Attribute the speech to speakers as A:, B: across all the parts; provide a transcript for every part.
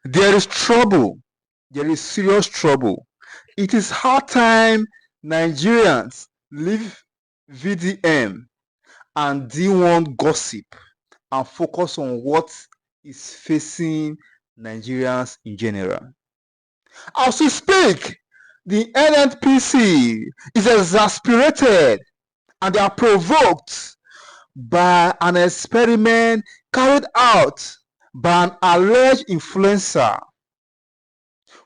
A: There is trouble. There is serious trouble. It is hard time Nigerians leave VDM and D1 gossip and focus on what is facing Nigerians in general. As we speak, the NNPC is exasperated and they are provoked by an experiment carried out by an alleged influencer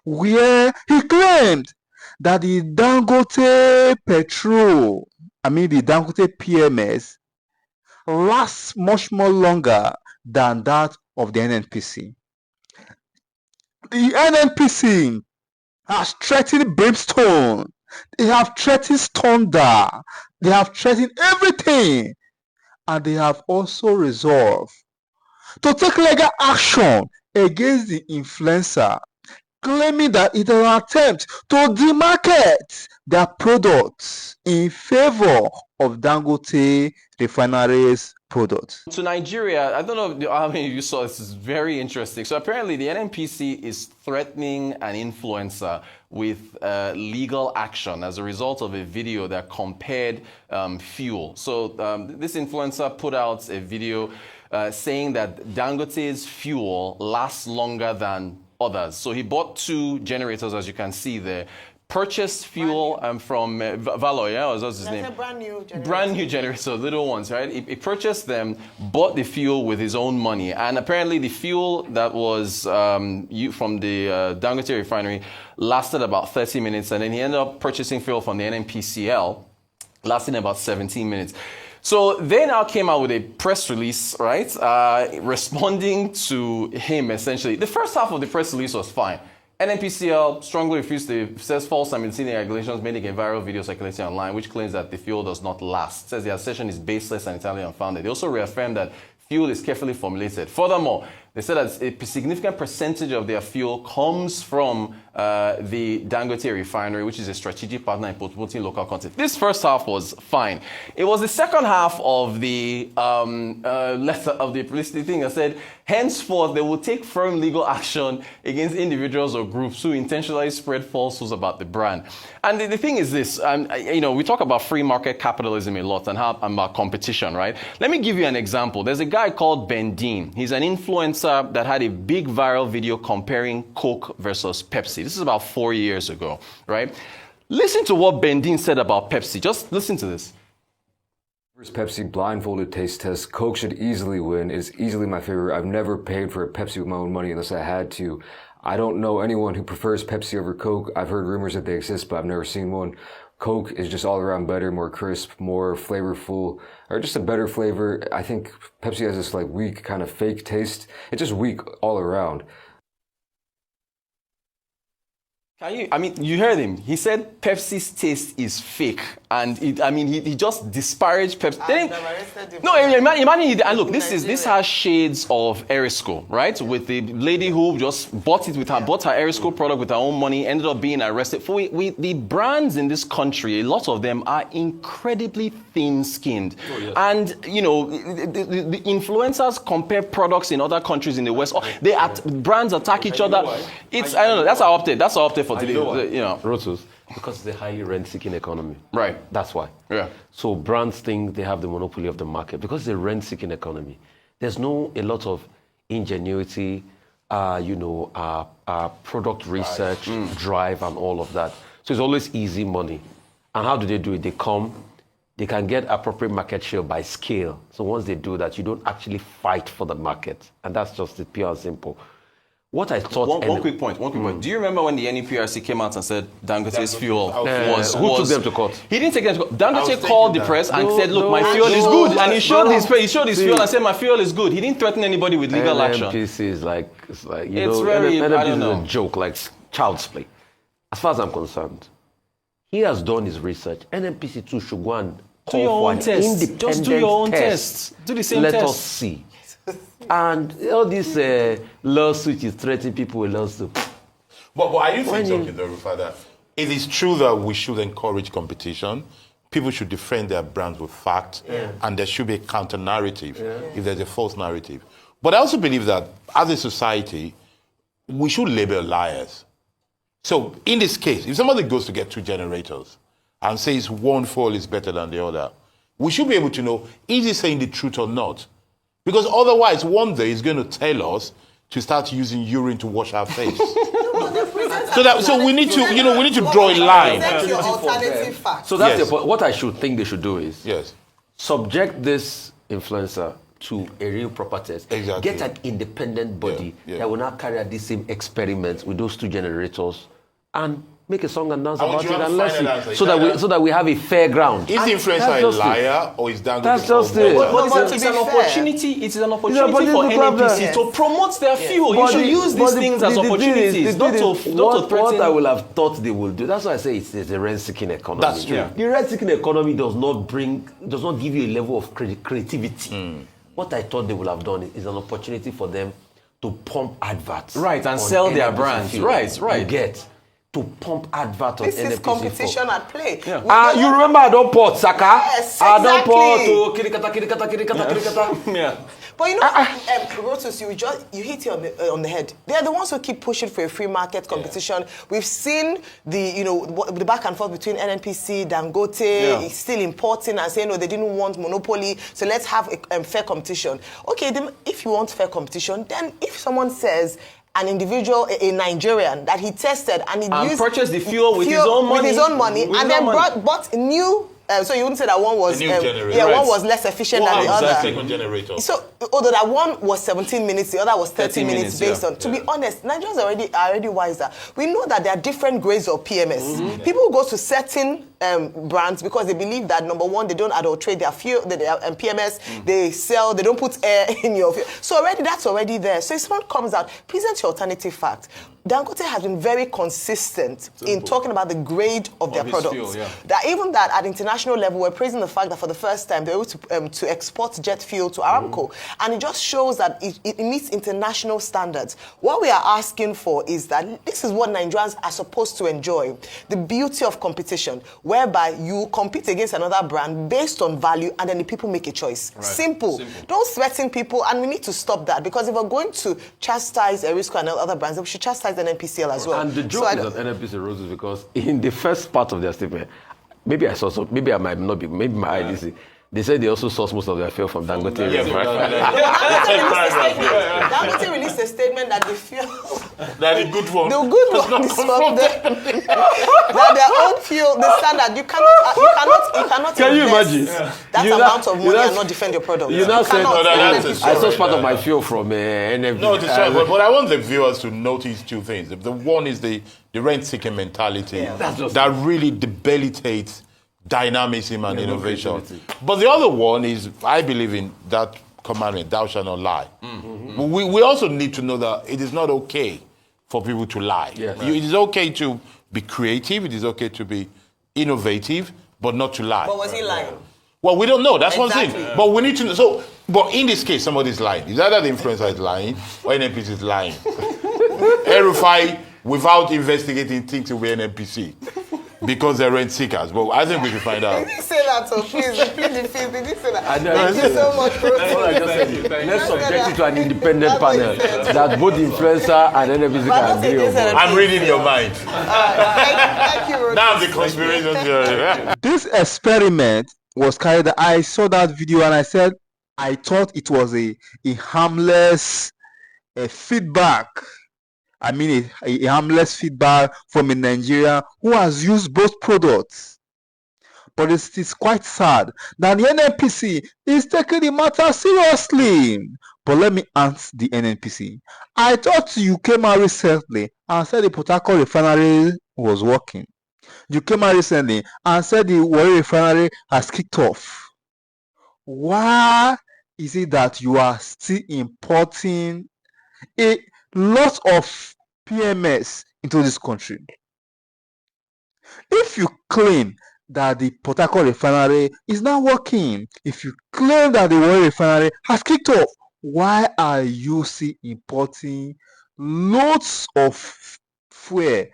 A: where he claimed that the Dangote petrol, the Dangote PMS, lasts much more longer than that of the NNPC. The NNPC has threatened brimstone, they have threatened thunder, they have threatened everything, and they have also resolved to take legal action against the influencer, claiming that it is an attempt to demarket their products in favor of Dangote refineries products.
B: To Nigeria, I don't know how many of you saw this. Is very interesting. So apparently the NNPC is threatening an influencer with legal action as a result of a video that compared fuel. So this influencer put out a video saying that Dangote's fuel lasts longer than others. So he bought 2 generators, as you can see there, purchased fuel from Valor, yeah, or what's his name?
C: A brand new generator.
B: Brand new generator, little ones, right? He purchased them, bought the fuel with his own money, and apparently the fuel that was from the Dangote refinery lasted about 30 minutes, and then he ended up purchasing fuel from the NNPCL, lasting about 17 minutes. So they now came out with a press release, right, responding to him, essentially. The first half of the press release was fine. NNPCL strongly refused to, says false simultaneous regulations made a viral video circulating online, which claims that the fuel does not last. It says the assertion is baseless and entirely unfounded. They also reaffirmed that fuel is carefully formulated. Furthermore, they said that a significant percentage of their fuel comes from the Dangote refinery, which is a strategic partner in promoting local content. This first half was fine. It was the second half of the letter of the thing that said, henceforth, they will take firm legal action against individuals or groups who intentionally spread falsehoods about the brand. And the thing is this, we talk about free market capitalism a lot and about competition, right? Let me give you an example. There's a guy called Ben Dean. He's an influencer that had a big viral video comparing Coke versus Pepsi. This is about 4 years ago, right? Listen to what Ben Dean said about Pepsi. Just listen to this.
D: Pepsi blindfolded taste test. Coke should easily win. It's easily my favorite. I've never paid for a Pepsi with my own money unless I had to. I don't know anyone who prefers Pepsi over Coke. I've heard rumors that they exist, but I've never seen one. Coke is just all around better, more crisp, more flavorful, or just a better flavor. I think Pepsi has this weak kind of fake taste. It's just weak all around.
B: You heard him. He said Pepsi's taste is fake, and he just disparaged Pepsi. Imagine. And look, this has shades of Erisco, right? With the lady who just bought her Erisco product with her own money, ended up being arrested. The brands in this country, a lot of them are incredibly thin-skinned, and the influencers compare products in other countries in the West. Brands attack each other. I don't know. That's our update. That's our update for today.
E: Rotus, because it's a highly rent-seeking economy.
B: Right.
E: That's why.
B: Yeah.
E: So brands think they have the monopoly of the market because it's a rent-seeking economy. There's a lot of ingenuity, product research, drive, and all of that. So it's always easy money. And how do they do it? They can get appropriate market share by scale. So once they do that, you don't actually fight for the market. And that's just it, pure and simple. What I thought...
B: One quick point. Do you remember when the NNPRC came out and said Dangote's fuel was...
E: Who took them to court?
B: He didn't take them to court. Dangote called the press and said, look, my fuel is good. And he showed his fuel and said, my fuel is good. He didn't threaten anybody with legal action.
E: NNPC is
B: NNPC
E: is a joke, like child's play. As far as I'm concerned, he has done his research. NNPC too should go and call for an independent test.
B: Just do your own tests. Do the same test.
E: Let us see. And all this lawsuit is threatening people with lawsuit.
F: But are you saying, Dr. Father, it is true that we should encourage competition, people should defend their brands with facts, and there should be a counter-narrative if there's a false narrative. But I also believe that as a society, we should label liars. So in this case, if somebody goes to get 2 generators and says one fuel is better than the other, we should be able to know, is he saying the truth or not? Because otherwise, one day he's going to tell us to start using urine to wash our face. So we need to, we need to draw a line.
E: So that's the point. What I should think they should do is subject this influencer to a real proper test.
F: Exactly.
E: Get an independent body that will not carry out the same experiments with those 2 generators and make a song and dance about it, and let's see, so that we have a fair ground.
F: Is the influencer a liar or is Dangote?
E: That's just it.
B: But it's an opportunity. It is an opportunity for NNPC to promote their fuel. You should use these things as opportunities, not to threaten.
E: What I will have thought they will do. That's why I say it's a rent-seeking economy.
F: That's true.
E: The rent-seeking economy does not give you a level of creativity. What I thought they would have done is an opportunity for them to pump adverts,
B: right, and sell their brands, right.
E: You get to pump advert on NNPC.
C: This is competition at play.
E: You remember I don't port Saka?
C: Yes,
E: I don't
C: exactly.
E: port to kirikata.
B: Yeah.
C: But Rotus, you hit it on the head. They are the ones who keep pushing for a free market competition. Yeah. We've seen the back and forth between NNPC, Dangote, still importing and saying, no, they didn't want monopoly, so let's have a fair competition. Okay, then if you want fair competition, then if someone says an individual, a Nigerian, that he tested and he
B: purchased the fuel with his own money,
C: and then bought new. So you wouldn't say that one was one was less efficient than the other.
F: Second generator.
C: So although that one was 17 minutes, the other was 30 minutes based on. To be honest, Nigerians are already wiser. We know that there are different grades of PMS. People go to certain brands because they believe that, number one, they don't adulterate their fuel, their PMS. They sell, they don't put air in your fuel. So that's already there. So if someone comes out, present your alternative fact. Dangote has been very consistent in talking about the grade of their products. Fuel, that even that at international level, we're praising the fact that for the first time they're able to export jet fuel to Aramco. And it just shows that it meets international standards. What we are asking for is that this is what Nigerians are supposed to enjoy. The beauty of competition, whereby you compete against another brand based on value and then the people make a choice. Right. Simple. Don't threaten people, and we need to stop that, because if we're going to chastise Erisco and other brands, we should chastise NNPCL as well.
E: And the joke is that NNPC roses because in the first part of their statement, maybe I might not be, maybe my IDC, they said they also source most of their fuel from Dangote.
C: Dangote released a statement that the fuel...
F: That the good one.
C: The good one is from them. That their own fuel, the standard, you cannot
E: Can you imagine?
C: That amount of money and not defend your product.
E: You now said, I source part of my fuel from NFB.
F: No, but I want the viewers to notice 2 things. The one is the rent-seeking mentality that really debilitates dynamism and innovation. But the other one is, I believe in that commandment, thou shalt not lie. We also need to know that it is not okay for people to lie. It is okay to be creative, it is okay to be innovative, but not to lie.
C: But was he lying?
F: Well, we don't know. That's one thing. But we need to know. So, but in this case, somebody's lying. It's either the influencer is lying or NNPC is lying. Erify, without investigating, thinks it will be NNPC. Because they're rent seekers. But I think we can find out.
C: Did you say that? So please defeat. Did you say that? Thank you so much, bro.
E: Let's subject it to an independent panel that both influencer and NNPC can agree on.
F: I'm reading your mind.
C: Thank you, Rose.
F: Now the conspiracy theory.
A: This experiment was carried out. I saw that video and I said, I thought it was a harmless feedback. I mean, a harmless feedback from a Nigerian who has used both products. But it is quite sad that the NNPC is taking the matter seriously. But let me ask the NNPC. I thought you came out recently and said the Port Harcourt refinery was working. You came out recently and said the Warri refinery has kicked off. Why is it that you are still importing a lot of PMS into this country? If you claim that the Port Harcourt refinery is not working, if you claim that the Warri refinery has kicked off, why are you still importing loads of fuel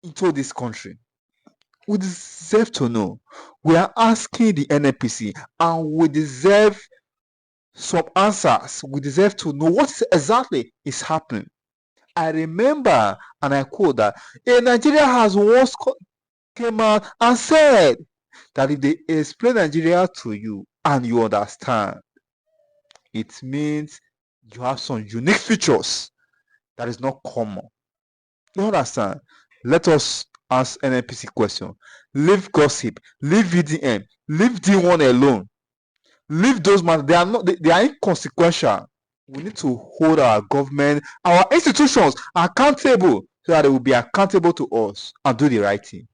A: into this country? We deserve to know. We are asking the NNPC and we deserve some answers. We deserve to know what exactly is happening. I remember, and I quote that, a Nigeria has once came out and said that if they explain Nigeria to you and you understand, it means you have some unique features that is not common. You understand? Let us ask NNPC question. Leave gossip, leave VDM, leave D1 alone. Leave those matters. They are not. They are inconsequential. We need to hold our government, our institutions accountable, so that they will be accountable to us and do the right thing.